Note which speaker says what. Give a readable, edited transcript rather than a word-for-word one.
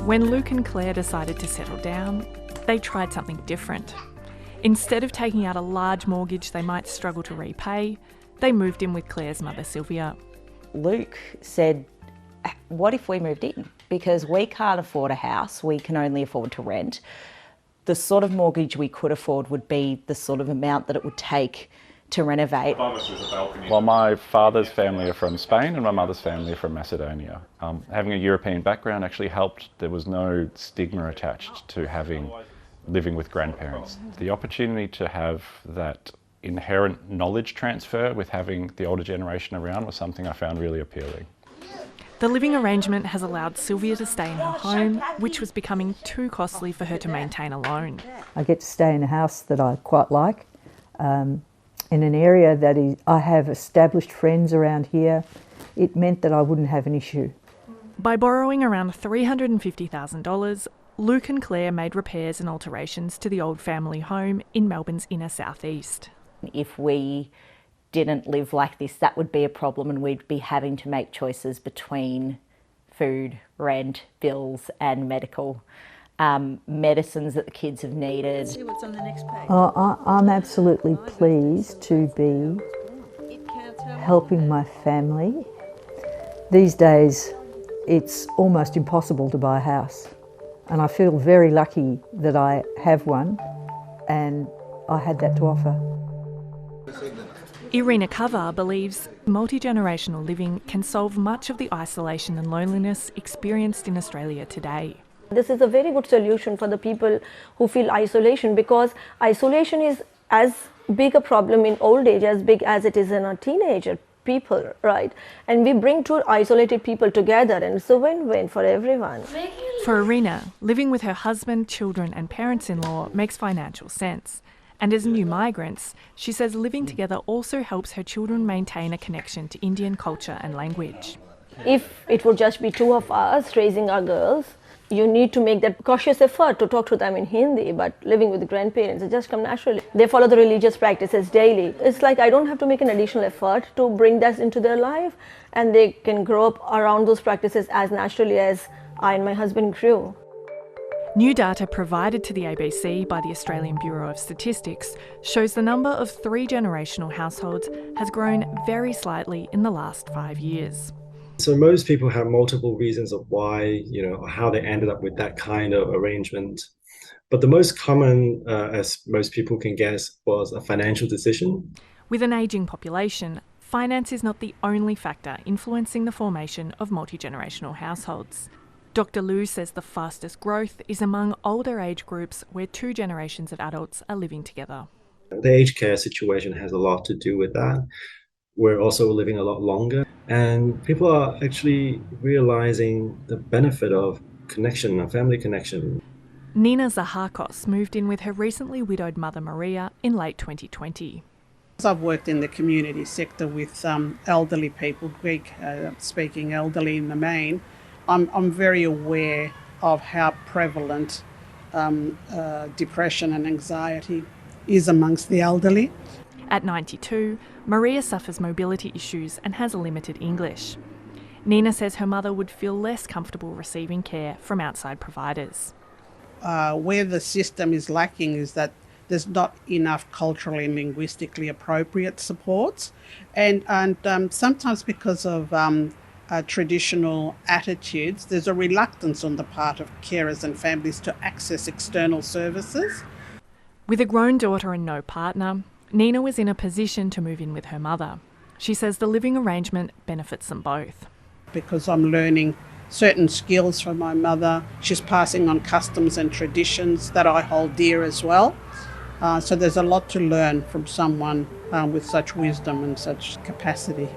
Speaker 1: When Luke and Claire decided to settle down, they tried something different. Instead of taking out a large mortgage they might struggle to repay, they moved in with Claire's mother, Sylvia.
Speaker 2: Luke said, what if we moved in? Because we can't afford a house, we can only afford to rent. The sort of mortgage we could afford would be the sort of amount that it would take to renovate.
Speaker 3: Well, my father's family are from Spain and my mother's family are from Macedonia. Having a European background actually helped. There was no stigma attached to living with grandparents. The opportunity to have that inherent knowledge transfer with having the older generation around was something I found really appealing.
Speaker 1: The living arrangement has allowed Sylvia to stay in her home, which was becoming too costly for her to maintain alone.
Speaker 4: I get to stay in a house that I quite like, in an area that I have established friends around here. It meant that I wouldn't have an issue.
Speaker 1: By borrowing around $350,000, Luke and Claire made repairs and alterations to the old family home in Melbourne's inner southeast.
Speaker 2: If we didn't live like this, that would be a problem, and we'd be having to make choices between food, rent, bills and medical medicines that the kids have needed.
Speaker 5: See what's on the next page.
Speaker 4: I'm absolutely pleased to be helping my family. These days it's almost impossible to buy a house, and I feel very lucky that I have one and I had that to offer.
Speaker 1: Irina Kavar believes multi-generational living can solve much of the isolation and loneliness experienced in Australia today.
Speaker 5: This is a very good solution for the people who feel isolation, because isolation is as big a problem in old age as big as it is in our teenager people, right? And we bring two isolated people together, and it's a win-win for everyone.
Speaker 1: For Irina, living with her husband, children and parents-in-law makes financial sense. And as new migrants, she says living together also helps her children maintain a connection to Indian culture and language.
Speaker 5: If it would just be two of us raising our girls, you need to make that cautious effort to talk to them in Hindi, but living with the grandparents, it just comes naturally. They follow the religious practices daily. It's like I don't have to make an additional effort to bring that into their life, and they can grow up around those practices as naturally as I and my husband grew.
Speaker 1: New data provided to the ABC by the Australian Bureau of Statistics shows the number of three-generational households has grown very slightly in the last 5 years.
Speaker 6: So most people have multiple reasons of why, how they ended up with that kind of arrangement. But the most common, as most people can guess, was a financial decision.
Speaker 1: With an ageing population, finance is not the only factor influencing the formation of multi-generational households. Dr. Liu says the fastest growth is among older age groups where two generations of adults are living together.
Speaker 6: The aged care situation has a lot to do with that. We're also living a lot longer, and people are actually realising the benefit of connection, a family connection.
Speaker 1: Nina Zaharkos moved in with her recently widowed mother Maria in late 2020.
Speaker 7: I've worked in the community sector with elderly people, Greek-speaking elderly in the main. I'm very aware of how prevalent depression and anxiety is amongst the elderly.
Speaker 1: At 92, Maria suffers mobility issues and has limited English. Nina says her mother would feel less comfortable receiving care from outside providers.
Speaker 7: Where the system is lacking is that there's not enough culturally and linguistically appropriate supports, and sometimes because of traditional attitudes, there's a reluctance on the part of carers and families to access external services.
Speaker 1: With a grown daughter and no partner, Nina was in a position to move in with her mother. She says the living arrangement benefits them both.
Speaker 7: Because I'm learning certain skills from my mother, she's passing on customs and traditions that I hold dear as well. So there's a lot to learn from someone with such wisdom and such capacity.